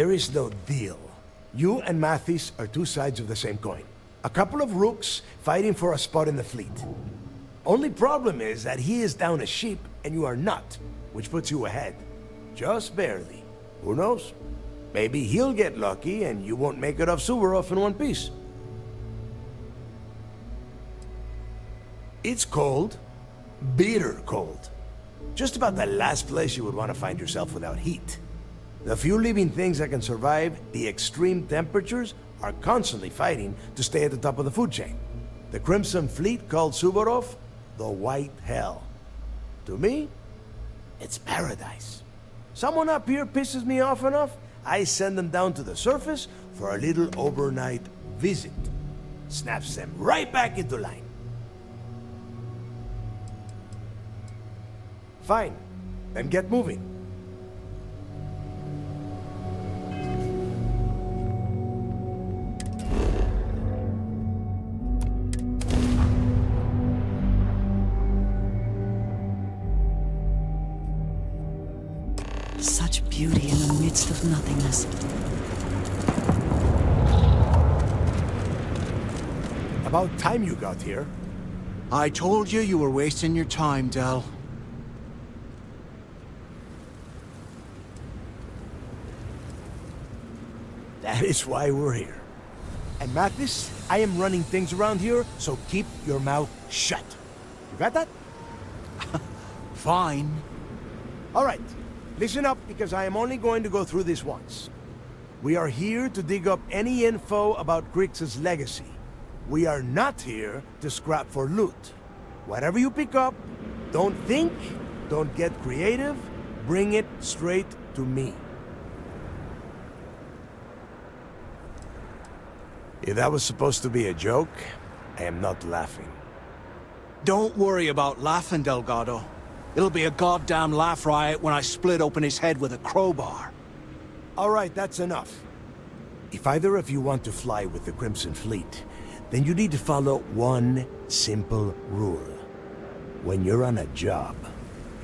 There is no deal. You and Mathis are two sides of the same coin. A couple of rooks fighting for a spot in the fleet. Only problem is that he is down a ship and you are not, which puts you ahead. Just barely. Who knows? Maybe he'll get lucky and you won't make it off Suvorov in one piece. It's cold. Bitter cold. Just about the last place you would want to find yourself without heat. The few living things that can survive the extreme temperatures are constantly fighting to stay at the top of the food chain. The Crimson Fleet called Suvorov the White Hell. To me, it's paradise. Someone up here pisses me off enough, I send them down to the surface for a little overnight visit. Snaps them right back into line. Fine, then get moving. Such beauty in the midst of nothingness. About time you got here. I told you were wasting your time, Del. That is why we're here. And Mathis, I am running things around here, so keep your mouth shut. You got that? Fine. All right. Listen up, because I am only going to go through this once. We are here to dig up any info about Grix's legacy. We are not here to scrap for loot. Whatever you pick up, don't think, don't get creative, bring it straight to me. If that was supposed to be a joke, I am not laughing. Don't worry about laughing, Delgado. It'll be a goddamn laugh riot when I split open his head with a crowbar. All right, that's enough. If either of you want to fly with the Crimson Fleet, then you need to follow one simple rule. When you're on a job,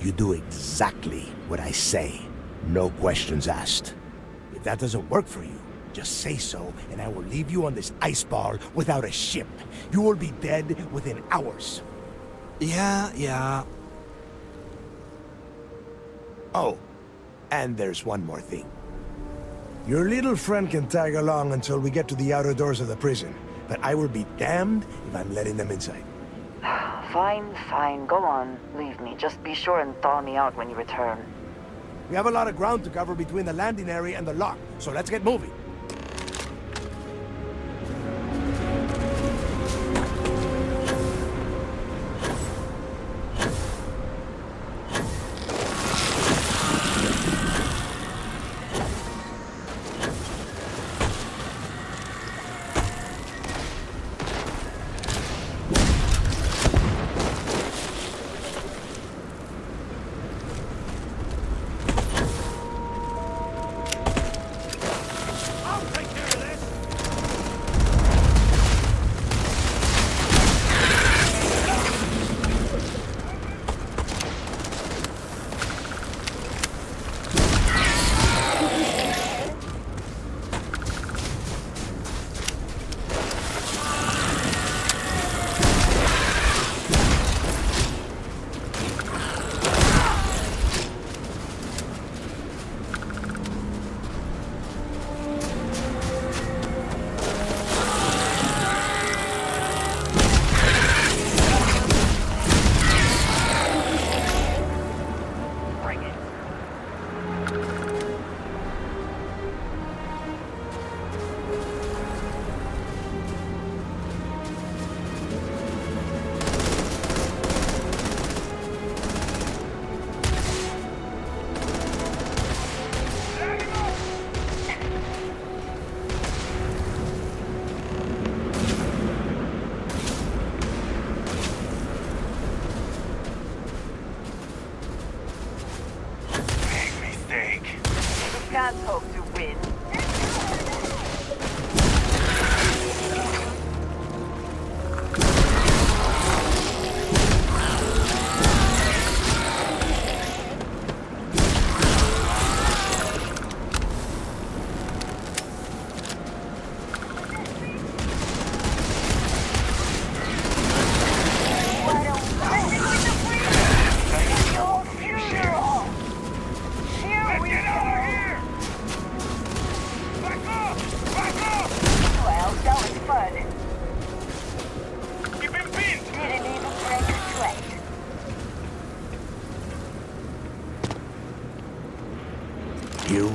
you do exactly what I say. No questions asked. If that doesn't work for you, just say so, and I will leave you on this ice ball without a ship. You will be dead within hours. Yeah. Oh, and there's one more thing. Your little friend can tag along until we get to the outer doors of the prison, but I will be damned if I'm letting them inside. Fine, go on. Leave me. Just be sure and thaw me out when you return. We have a lot of ground to cover between the landing area and the lock, so let's get moving.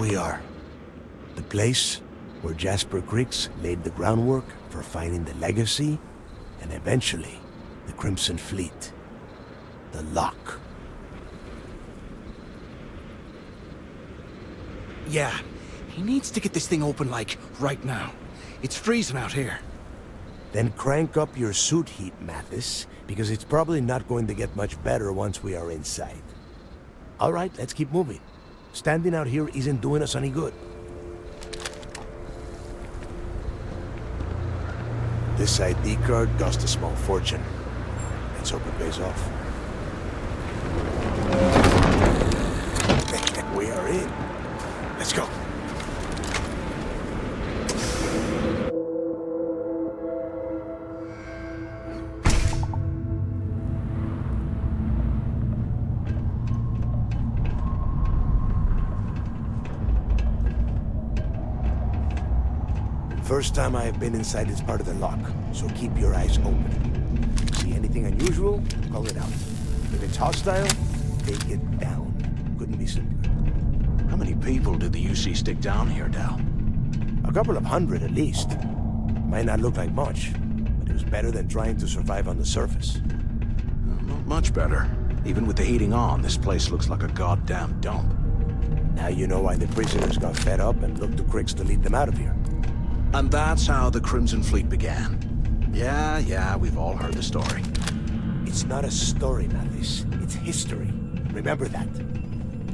we are. The place where Jasper Creeks laid the groundwork for finding the legacy and eventually the Crimson Fleet. The lock. Yeah, he needs to get this thing open, like, right now. It's freezing out here. Then crank up your suit heat, Mathis, because it's probably not going to get much better once we are inside. All right, let's keep moving. Standing out here isn't doing us any good. This ID card cost a small fortune. Let's hope it pays off. We are in. Let's go. First time I have been inside this part of the lock, so keep your eyes open. See anything unusual, call it out. If it's hostile, take it down. Couldn't be simpler. How many people did the UC stick down here, Dal? A couple of hundred at least. Might not look like much, but it was better than trying to survive on the surface. Not much better. Even with the heating on, this place looks like a goddamn dump. Now you know why the prisoners got fed up and looked to Cricks to lead them out of here. And that's how the Crimson Fleet began. Yeah, we've all heard the story. It's not a story, Mathis. It's history. Remember that.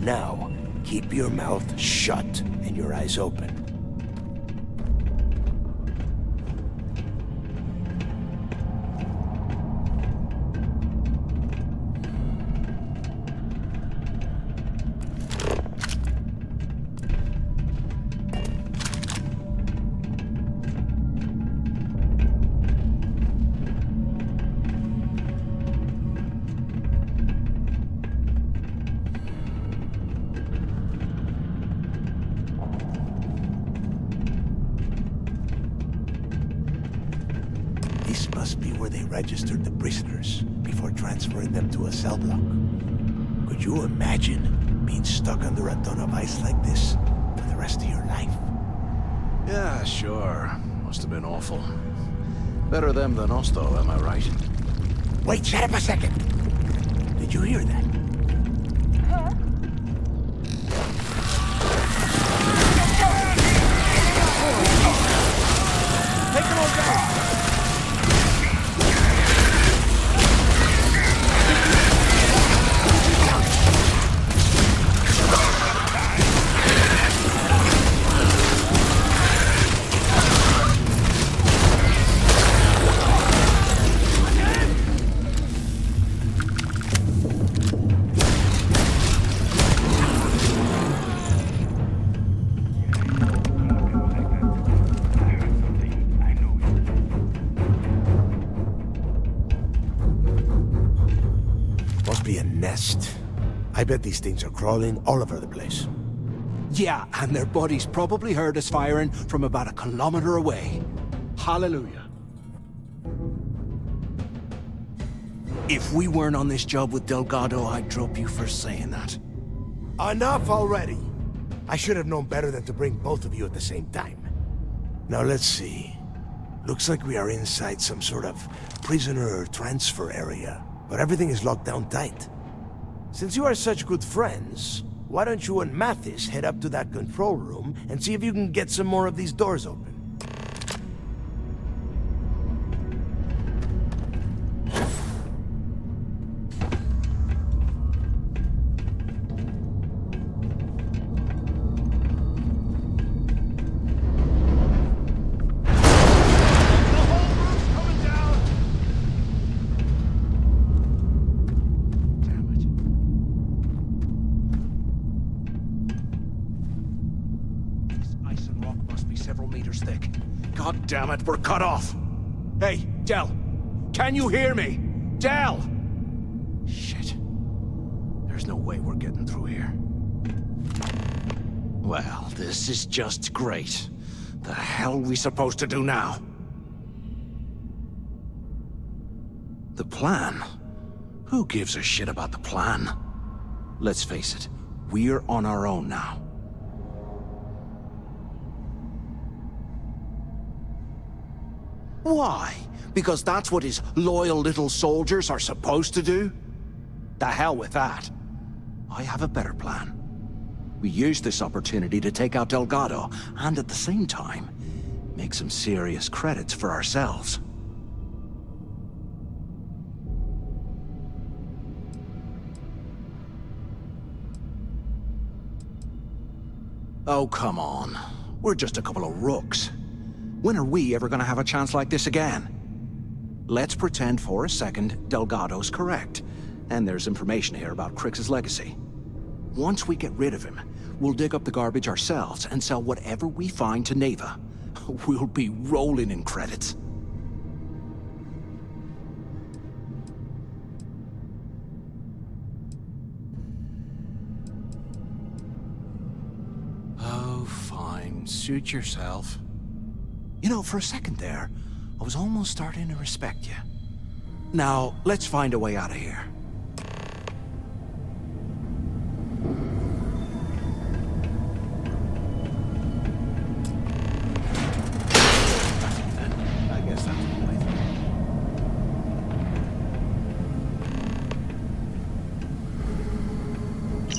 Now, keep your mouth shut and your eyes open. This must be where they registered the prisoners before transferring them to a cell block. Could you imagine being stuck under a ton of ice like this for the rest of your life? Yeah, sure. Must have been awful. Better them than us, though, am I right? Wait, shut up a second! Did you hear that? Take them all down! Must be a nest. I bet these things are crawling all over the place. Yeah, and their buddies probably heard us firing from about 1 kilometer away. Hallelujah. If we weren't on this job with Delgado, I'd drop you for saying that. Enough already! I should have known better than to bring both of you at the same time. Now let's see. Looks like we are inside some sort of prisoner transfer area, but everything is locked down tight. Since you are such good friends, why don't you and Mathis head up to that control room and see if you can get some more of these doors open? Several meters thick. God damn it, we're cut off! Hey, Del! Can you hear me? Del! Shit. There's no way we're getting through here. Well, this is just great. The hell are we supposed to do now? The plan? Who gives a shit about the plan? Let's face it, we're on our own now. Why? Because that's what his loyal little soldiers are supposed to do? The hell with that. I have a better plan. We use this opportunity to take out Delgado, and at the same time, make some serious credits for ourselves. Oh, come on. We're just a couple of rooks. When are we ever gonna have a chance like this again? Let's pretend for a second Delgado's correct, and there's information here about Crix's legacy. Once we get rid of him, we'll dig up the garbage ourselves and sell whatever we find to Neva. We'll be rolling in credits. Oh, fine. Suit yourself. You know, for a second there, I was almost starting to respect you. Now, let's find a way out of here. I guess that's the way.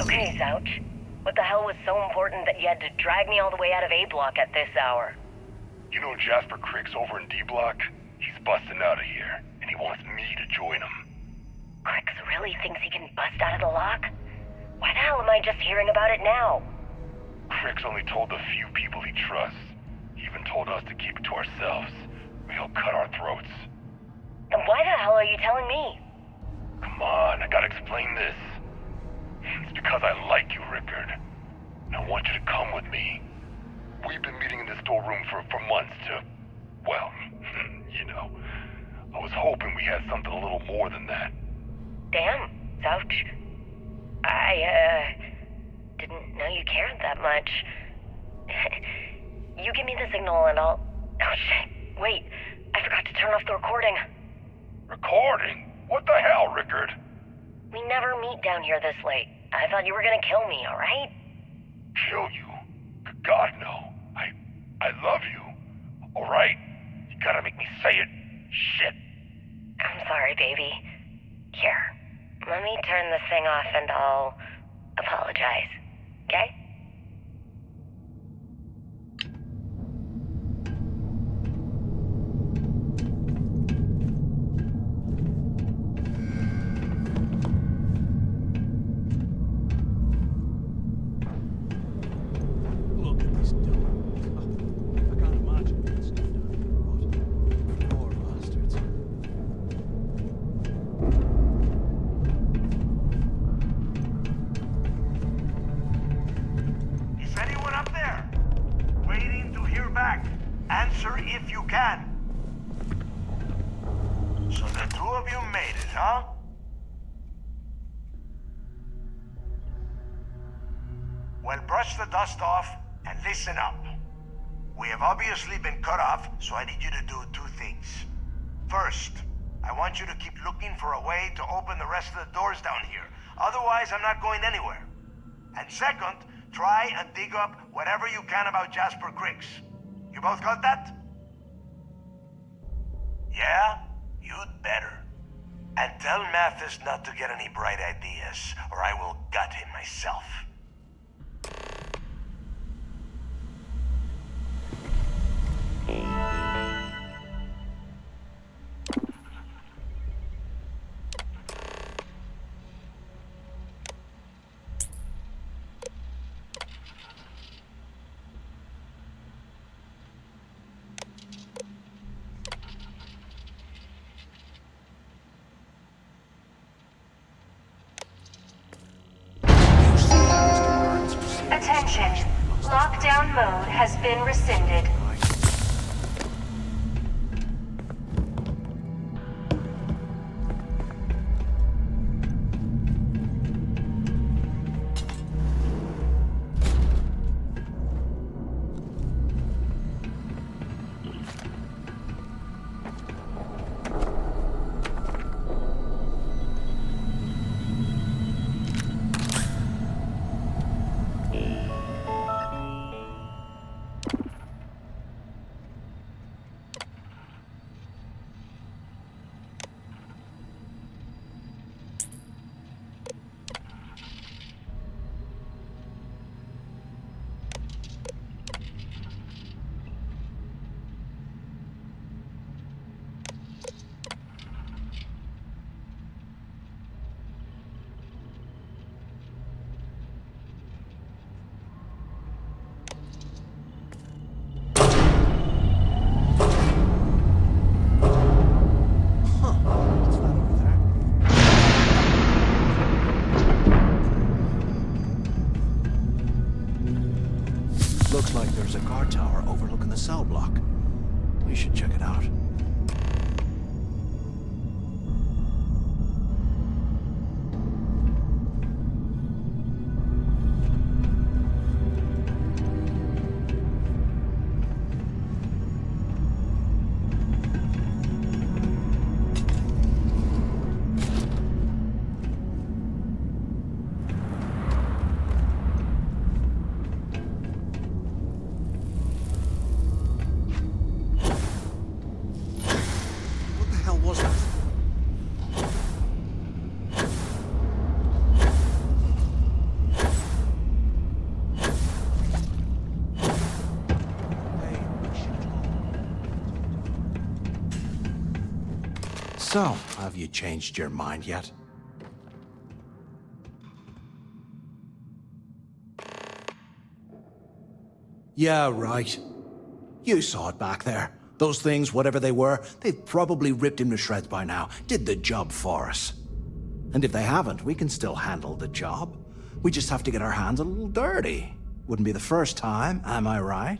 Okay, Zouch. What the hell was so important that you had to drag me all the way out of A Block at this hour? You know Jasper Crick's over in D Block? He's busting out of here, and he wants me to join him. Crix really thinks he can bust out of the lock? Why the hell am I just hearing about it now? Crick's only told the few people he trusts. He even told us to keep it to ourselves, or he'll cut our throats. Then why the hell are you telling me? Come on, I gotta explain this. It's because I like you, Rickard. And I want you to come with me. We've been meeting in this storeroom for months to, well, you know. I was hoping we had something a little more than that. Damn, Zouch. I, didn't know you cared that much. You give me the signal and I'll... Oh, shit. Wait, I forgot to turn off the recording. Recording? What the hell, Rickard? We never meet down here this late. I thought you were gonna kill me, alright? Kill you? God, no. I love you. All right? You gotta make me say it. Shit. I'm sorry, baby. Here, let me turn this thing off and I'll apologize. Okay? Look at this dope. I can't imagine what it's done down here, Poor bastards. Is anyone up there? Waiting to hear back. Answer if you can. So the two of you made it, huh? Well, brush the dust off and listen up. We have obviously been cut off, so I need you to do two things. First, I want you to keep looking for a way to open the rest of the doors down here. Otherwise, I'm not going anywhere. And second, try and dig up whatever you can about Jasper Crix. You both got that? Yeah? You'd better. And tell Mathis not to get any bright ideas, or I will gut him myself. Attention. Lockdown mode has been rescinded. hell was that? So, have you changed your mind yet? Yeah, right. You saw it back there. Those things, whatever they were, they've probably ripped him to shreds by now. Did the job for us. And if they haven't, we can still handle the job. We just have to get our hands a little dirty. Wouldn't be the first time, am I right?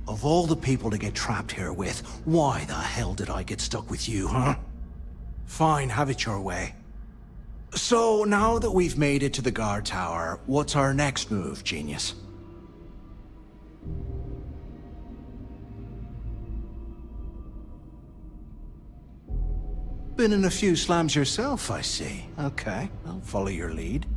Of all the people to get trapped here with, why the hell did I get stuck with you, huh? Fine, have it your way. So, now that we've made it to the guard tower, what's our next move, genius? Been in a few slams yourself, I see. Okay, I'll follow your lead.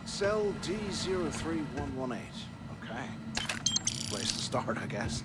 Cell D03118. Okay. Place to start, I guess.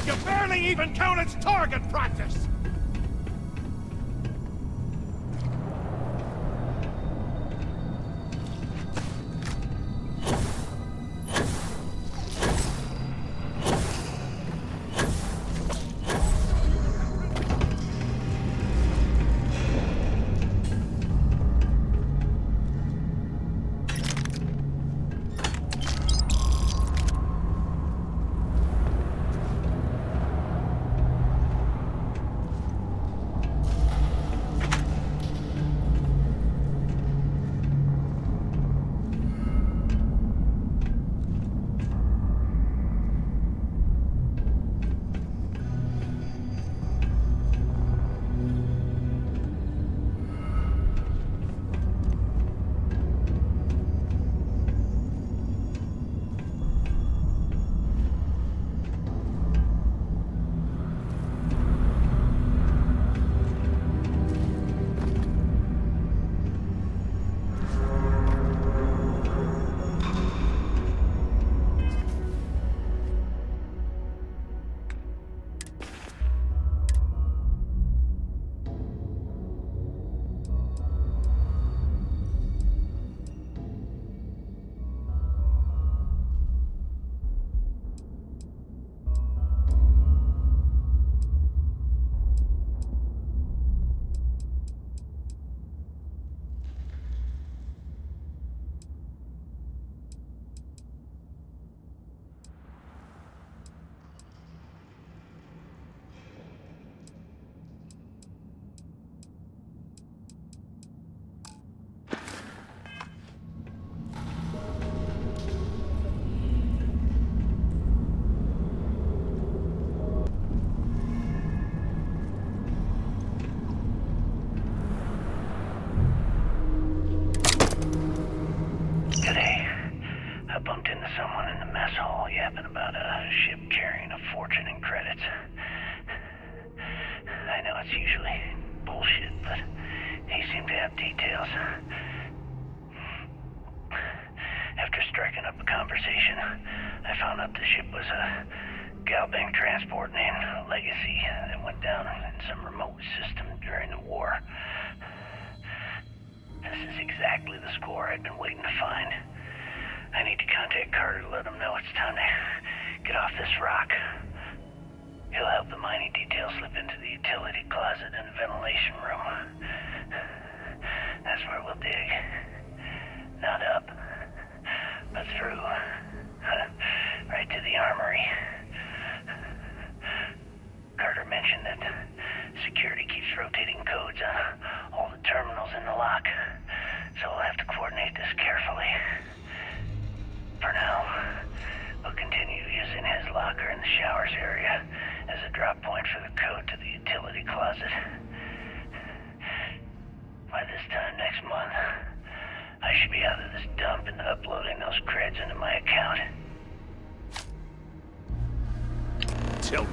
You barely even count its target practice!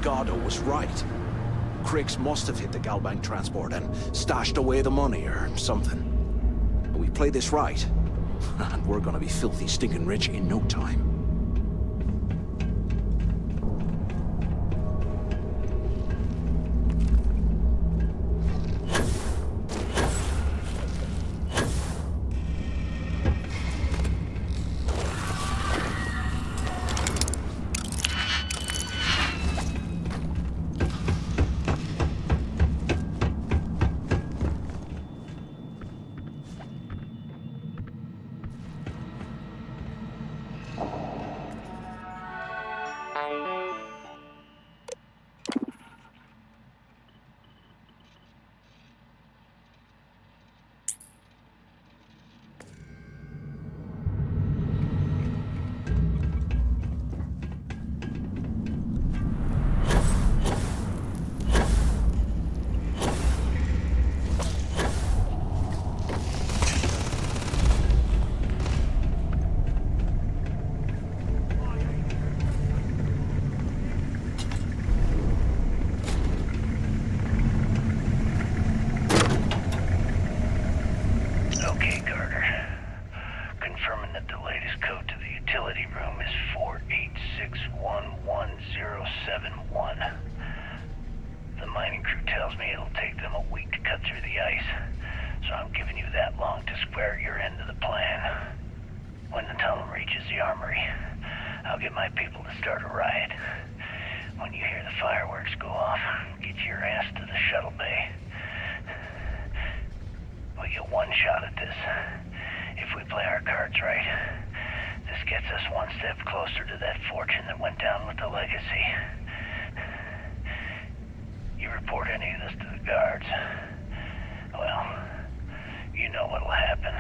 Delgado was right. Criggs must have hit the Galbank transport and stashed away the money or something. But we play this right, and we're gonna be filthy stinking rich in no time. my people to start a riot. When you hear the fireworks go off, get your ass to the shuttle bay. We get one shot at this. If we play our cards right, this gets us one step closer to that fortune that went down with the legacy. You report any of this to the guards, well, you know what'll happen.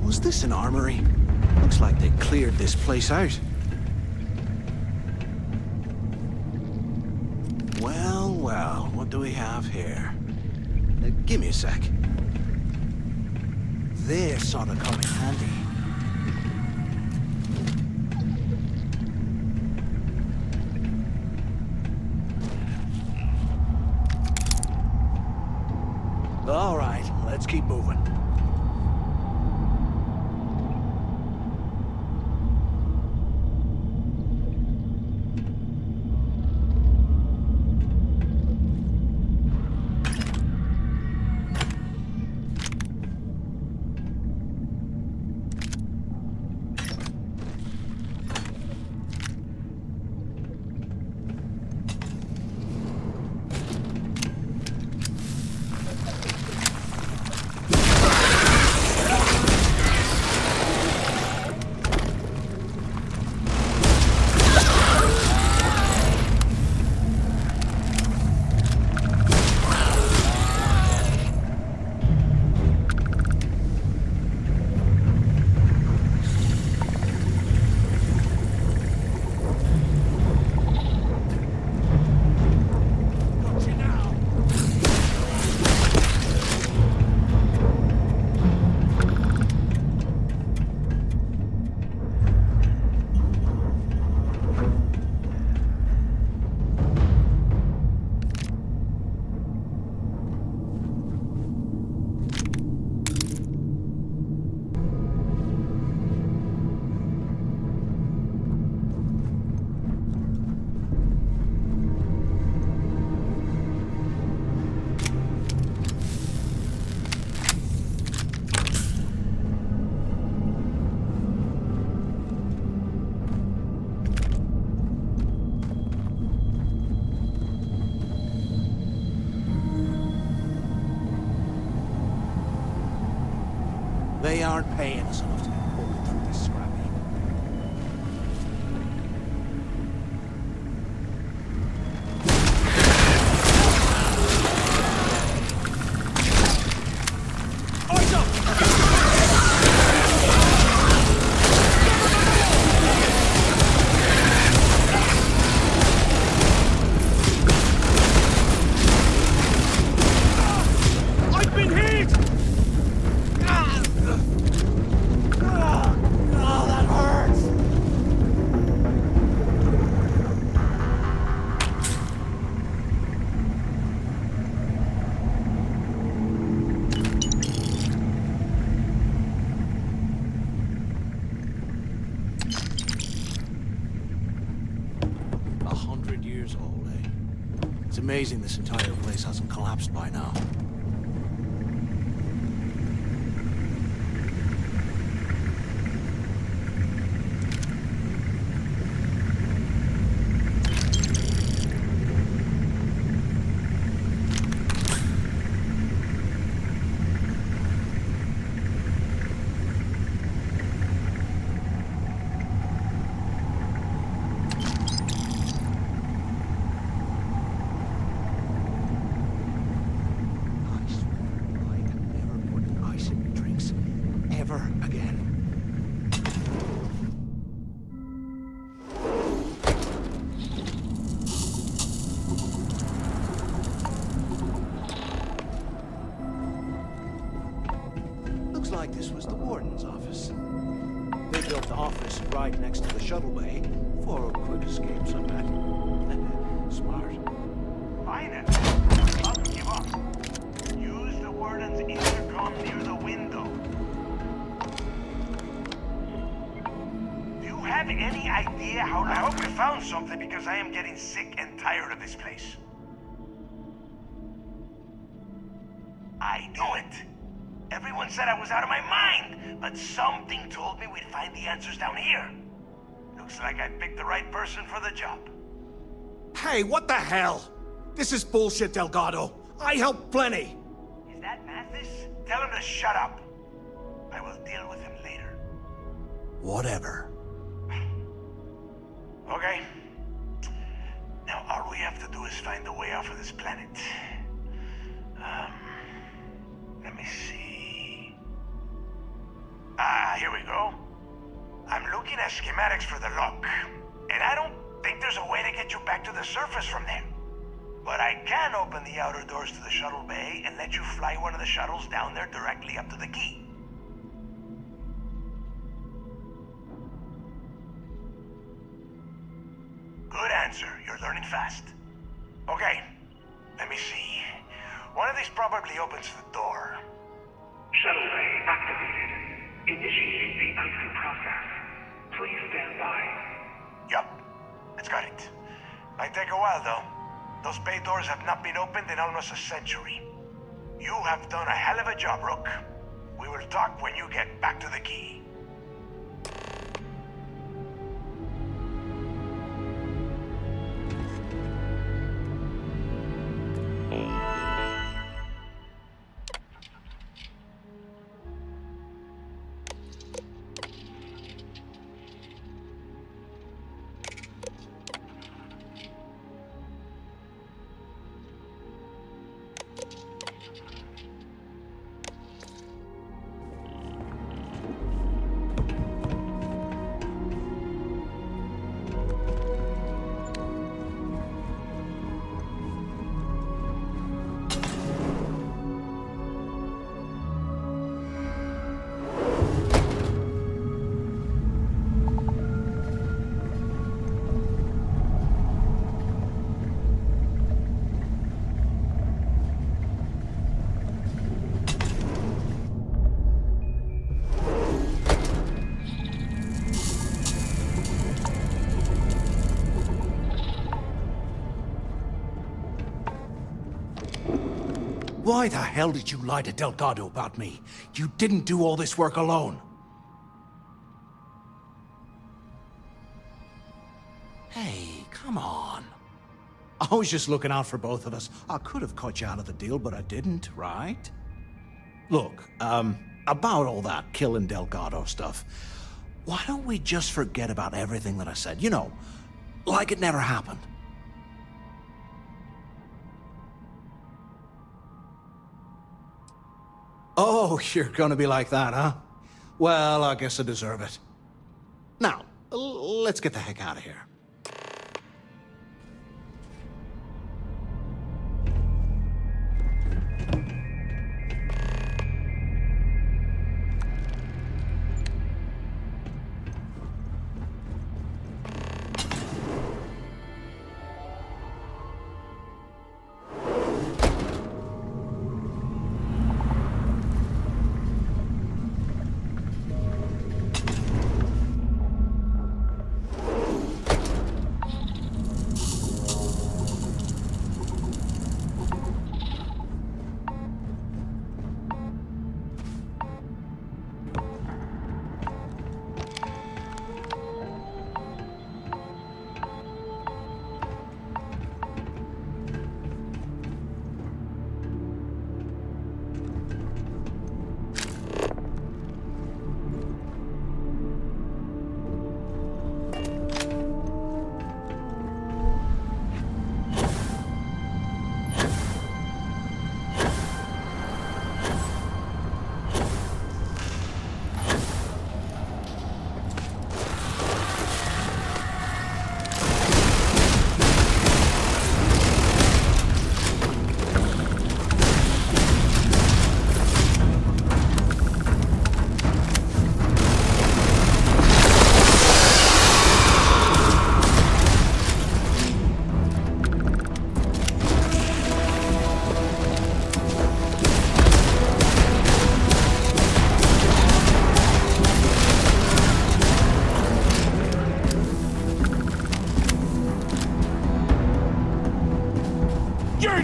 Was this an armory? Looks like they cleared this place out. Well, well, what do we have here? Give me a sec. This ought to come in handy. All right, let's keep moving. They aren't paying us enough to pull through this scrappy. Eyes up! I've been hit! years old, eh? It's amazing this entire place hasn't collapsed by now. Looks like this was the warden's office. They built the office right next to the shuttle bay for quick escapes, I bet. Smart. Fine it. Don't give up. Use the warden's intercom near the window. Do you have any idea how... I hope you found something because I am getting sick and tired of this place. I knew it. Everyone said I was out of my mind, but something told me we'd find the answers down here. Looks like I picked the right person for the job. Hey, what the hell? This is bullshit, Delgado. I helped plenty. Is that Mathis? Tell him to shut up. I will deal with him later. Whatever. Okay. Now all we have to do is find a way off of this planet. Let me see. Here we go. I'm looking at schematics for the lock, and I don't think there's a way to get you back to the surface from there. But I can open the outer doors to the shuttle bay and let you fly one of the shuttles down there directly up to the key. Good answer. You're learning fast. Okay, let me see. One of these probably opens the door. Shuttle bay activated. Initiating the icing process. Please stand by. Yup, it's got it. Might take a while though. Those bay doors have not been opened in almost a century. You have done a hell of a job, Rook. We will talk when you get back to the key. Why the hell did you lie to Delgado about me? You didn't do all this work alone. Hey, come on. I was just looking out for both of us. I could have cut you out of the deal, but I didn't, right? Look, about all that killing Delgado stuff, why don't we just forget about everything that I said? You know, like it never happened. Oh, you're gonna be like that, huh? Well, I guess I deserve it. Now, let's get the heck out of here.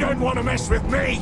again want to mess with me?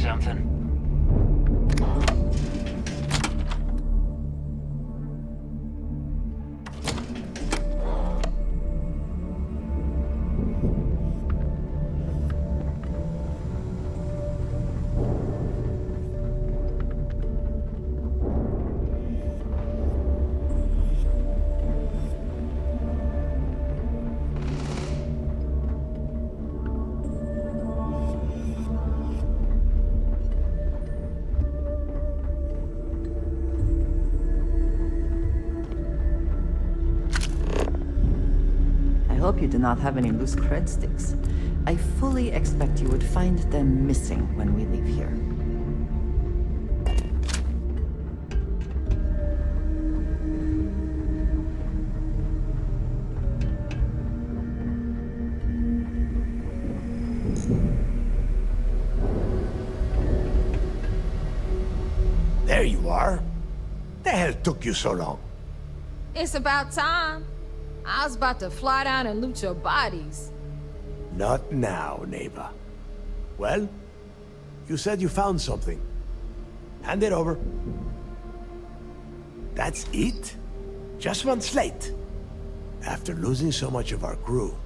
Something? I hope you do not have any loose cred sticks. I fully expect you would find them missing when we leave here. There you are. The hell took you so long? It's about time. I was about to fly down and loot your bodies. Not now, neighbor. Well, you said you found something. Hand it over. That's it? Just one slate? After losing so much of our crew,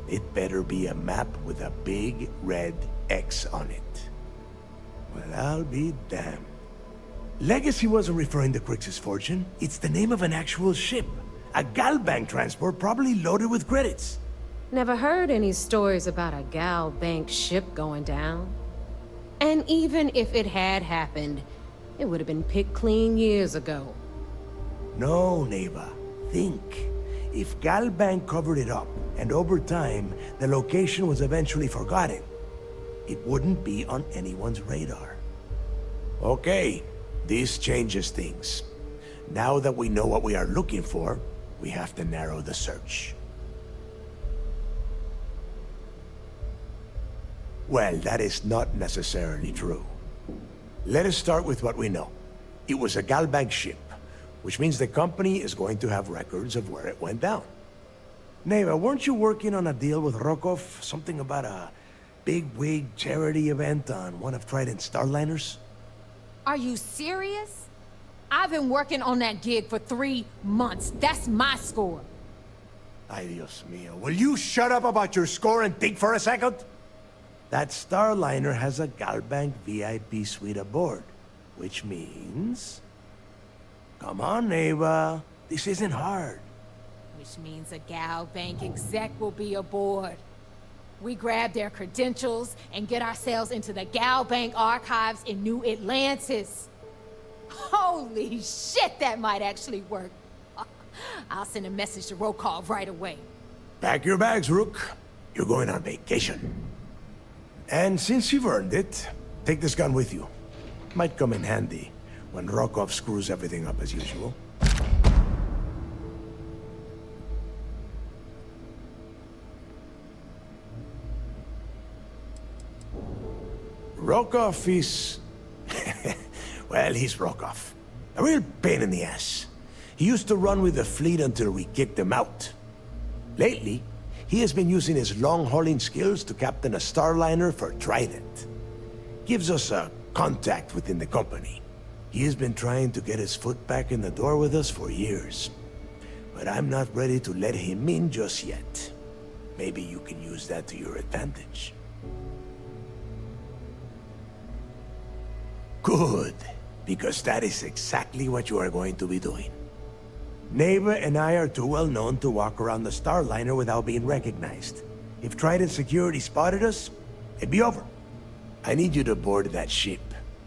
it better be a map with a big red X on it. Well, I'll be damned. Legacy wasn't referring to Crix's fortune. It's the name of an actual ship. A Galbank transport probably loaded with credits. Never heard any stories about a Gal Bank ship going down. And even if it had happened, it would have been picked clean years ago. No, neighbor. Think. If Galbank covered it up, and over time, the location was eventually forgotten, it wouldn't be on anyone's radar. Okay, this changes things. Now that we know what we are looking for, we have to narrow the search. Well, that is not necessarily true. Let us start with what we know. It was a Galbank ship, which means the company is going to have records of where it went down. Neva, weren't you working on a deal with Rokov? Something about a big-wig charity event on one of Trident's Starliners? Are you serious? I've been working on that gig for 3 months. That's my score. Ay, Dios mío. Will you shut up about your score and think for a second? That Starliner has a Galbank VIP suite aboard, which means... Come on, Ava. This isn't hard. Which means a gal bank exec will be aboard. We grab their credentials and get ourselves into the gal bank archives in New Atlantis. Holy shit, that might actually work. I'll send a message to Rokov right away. Pack your bags, Rook. You're going on vacation. And since you've earned it, take this gun with you. Might come in handy when Rokov screws everything up as usual. Rokov is... well, he's Rokov. A real pain in the ass. He used to run with the fleet until we kicked him out. Lately, he has been using his long-hauling skills to captain a starliner for Trident. Gives us a contact within the company. He has been trying to get his foot back in the door with us for years. But I'm not ready to let him in just yet. Maybe you can use that to your advantage. Good, because that is exactly what you are going to be doing. Neva and I are too well known to walk around the Starliner without being recognized. If Trident security spotted us, it'd be over. I need you to board that ship,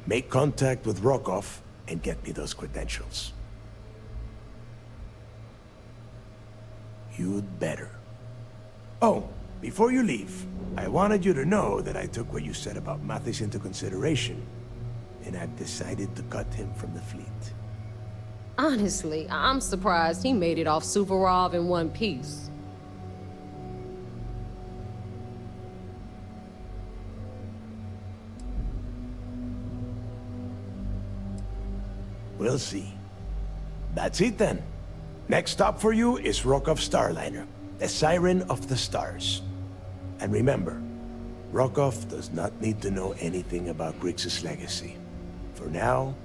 make contact with Rokov, and get me those credentials. You'd better. Oh, before you leave, I wanted you to know that I took what you said about Mathis into consideration, and I've decided to cut him from the fleet. Honestly, I'm surprised he made it off Suvorov in one piece. We'll see. That's it then. Next stop for you is Rokov Starliner, the Siren of the Stars. And remember, Rokov does not need to know anything about Grixis' legacy. For now,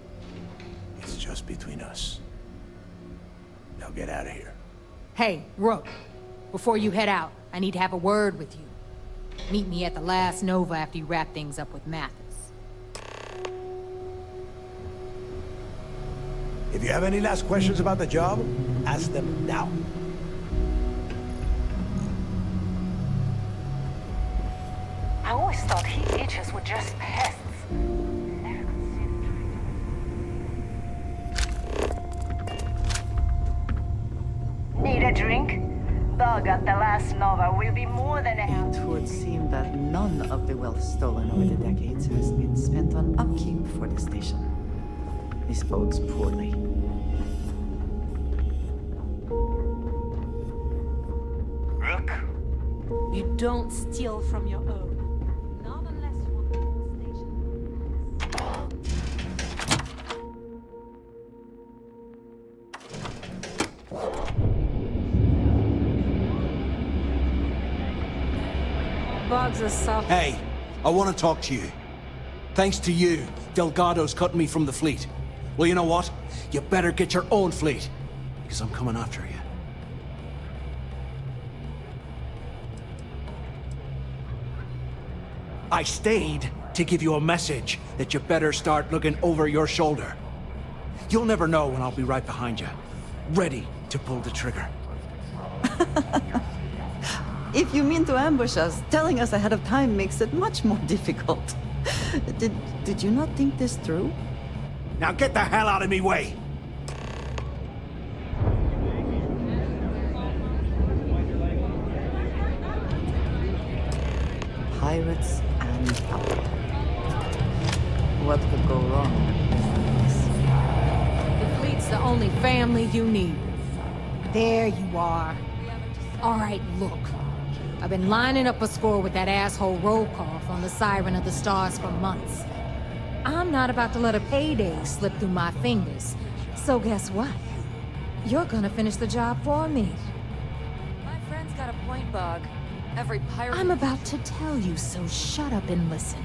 it's just between us. Now get out of here. Hey, Rook, before you head out, I need to have a word with you. Meet me at the last Nova after you wrap things up with Mathis. If you have any last questions about the job, ask them now. I always thought heat leeches were just pests. Need a drink? Bug at the last Nova will be more than happy. It would seem that none of the wealth stolen over the decades has been spent on upkeep for the station. This bodes poorly. Rook? You don't steal from your own. Not unless you want to the station. Bugs are soft. Hey, I want to talk to you. Thanks to you, Delgado's cutting me from the fleet. Well, you know what? You better get your own fleet, because I'm coming after you. I stayed to give you a message that you better start looking over your shoulder. You'll never know when I'll be right behind you, ready to pull the trigger. If you mean to ambush us, telling us ahead of time makes it much more difficult. Did you not think this through? Now get the hell out of me way! Pirates and power. What could go wrong? The fleet's the only family you need. There you are. All right, look. I've been lining up a score with that asshole Rokov on the Siren of the Stars for months. I'm not about to let a payday slip through my fingers. So guess what? You're gonna finish the job for me. My friend's got a point, Bug. Every pirate... I'm about to tell you, so shut up and listen.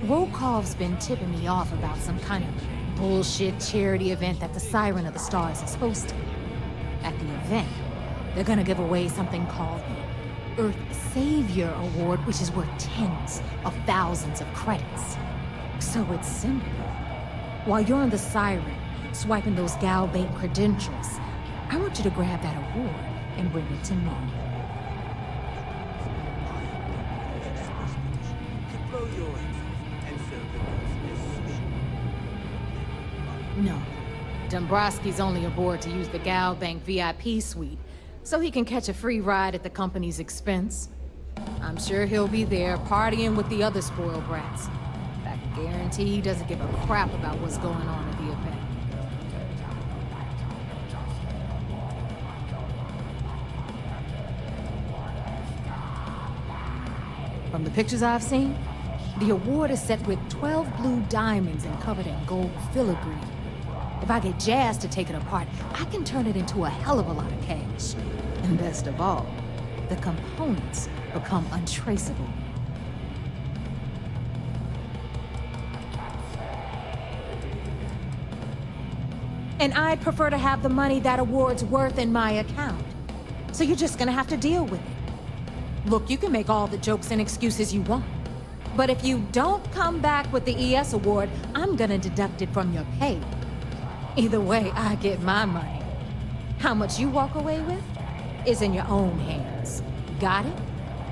Rokov's been tipping me off about some kind of bullshit charity event that the Siren of the Stars is hosting. At the event, they're gonna give away something called the Earth Savior Award, which is worth tens of thousands of credits. So it's simple. While you're on the Siren, swiping those Gal Bank credentials. I want you to grab that award and bring it to me. No. Dombrowski's only aboard to use the Gal Bank VIP suite, so he can catch a free ride at the company's expense. I'm sure he'll be there partying with the other spoiled brats. I can guarantee he doesn't give a crap about what's going on at the event. From the pictures I've seen, the award is set with 12 blue diamonds and covered in gold filigree. If I get Jazz to take it apart, I can turn it into a hell of a lot of cash. And best of all, the components become untraceable. And I'd prefer to have the money that award's worth in my account. So you're just gonna have to deal with it. Look, you can make all the jokes and excuses you want. But if you don't come back with the ES award, I'm gonna deduct it from your pay. Either way, I get my money. How much you walk away with is in your own hands. Got it?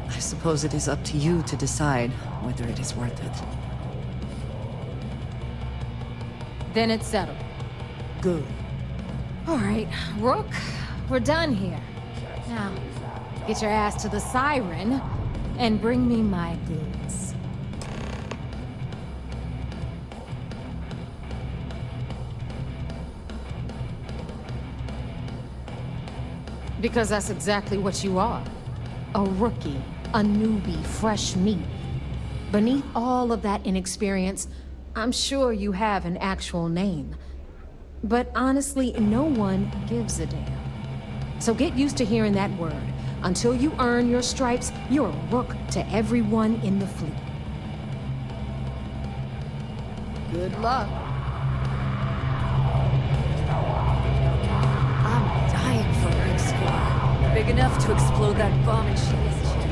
I suppose it is up to you to decide whether it is worth it. Then it's settled. Good. All right, Rook, we're done here. Now, get your ass to the Siren and bring me my goods. Because that's exactly what you are. A rookie, a newbie, fresh meat. Beneath all of that inexperience, I'm sure you have an actual name. But honestly, no one gives a damn. So get used to hearing that word. Until you earn your stripes, you're a rook to everyone in the fleet. Good luck. I'm dying for a big score. Big enough to explode that bomb in Sheila's chest.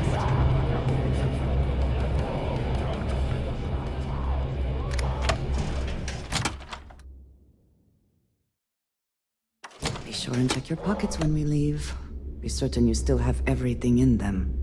Be sure and check your pockets when we leave. Be certain you still have everything in them.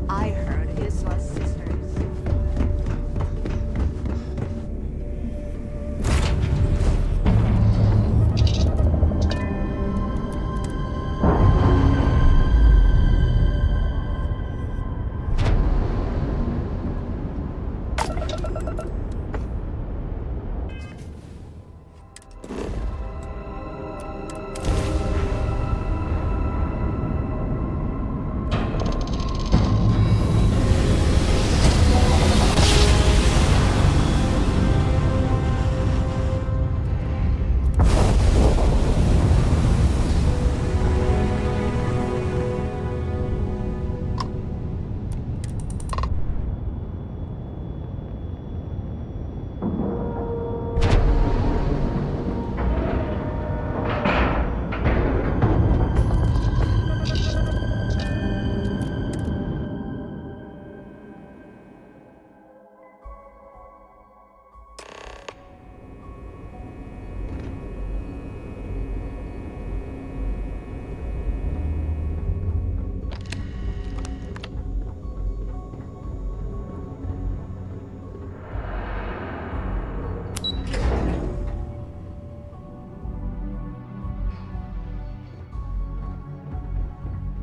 I heard Isma's sisters.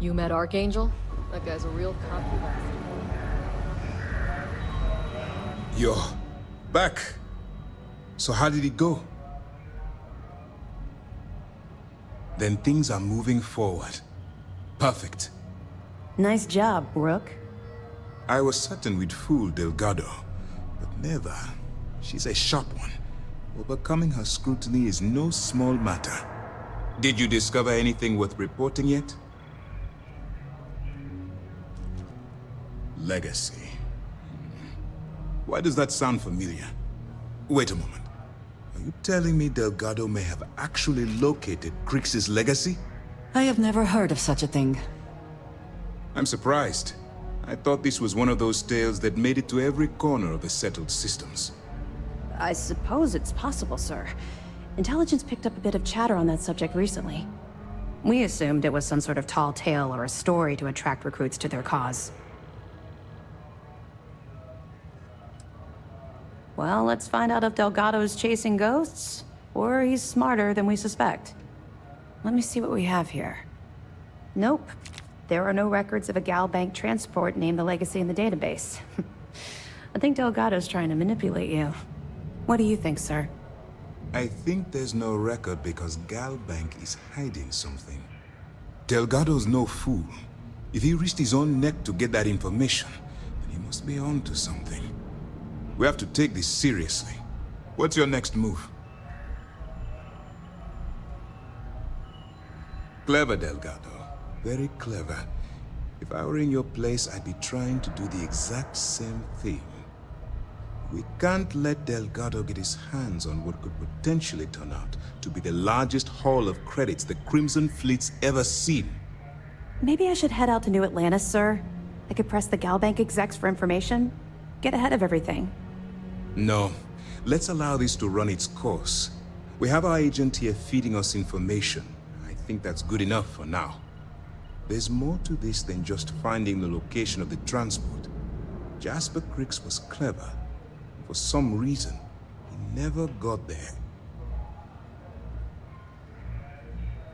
You met Archangel? That guy's a real confidant. Yo, back. So how did it go? Then things are moving forward. Perfect. Nice job, Rook. I was certain we'd fool Delgado, but never. She's a sharp one. Overcoming her scrutiny is no small matter. Did you discover anything worth reporting yet? Legacy. Why does that sound familiar? Wait a moment. Are you telling me Delgado may have actually located Crix's legacy? I have never heard of such a thing. I'm surprised. I thought this was one of those tales that made it to every corner of the settled systems. I suppose it's possible, sir. Intelligence picked up a bit of chatter on that subject recently. We assumed it was some sort of tall tale or a story to attract recruits to their cause. Well, let's find out if Delgado's chasing ghosts, or he's smarter than we suspect. Let me see what we have here. Nope. There are no records of a Gal Bank transport named the Legacy in the database. I think Delgado's trying to manipulate you. What do you think, sir? I think there's no record because Gal Bank is hiding something. Delgado's no fool. If he risked his own neck to get that information, then he must be on to something. We have to take this seriously. What's your next move? Clever, Delgado. Very clever. If I were in your place, I'd be trying to do the exact same thing. We can't let Delgado get his hands on what could potentially turn out to be the largest haul of credits the Crimson Fleet's ever seen. Maybe I should head out to New Atlantis, sir. I could press the Gal Bank execs for information. Get ahead of everything. No. Let's allow this to run its course. We have our agent here feeding us information. I think that's good enough for now. There's more to this than just finding the location of the transport. Jasper Crix was clever. For some reason, he never got there.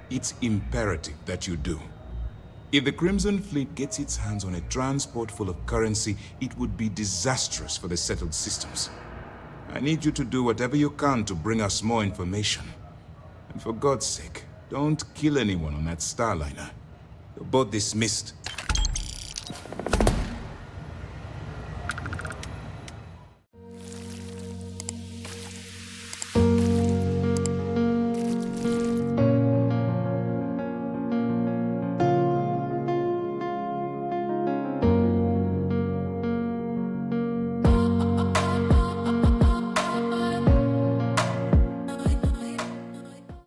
It's imperative that you do. If the Crimson Fleet gets its hands on a transport full of currency, it would be disastrous for the settled systems. I need you to do whatever you can to bring us more information. And for God's sake, don't kill anyone on that Starliner. You're both dismissed.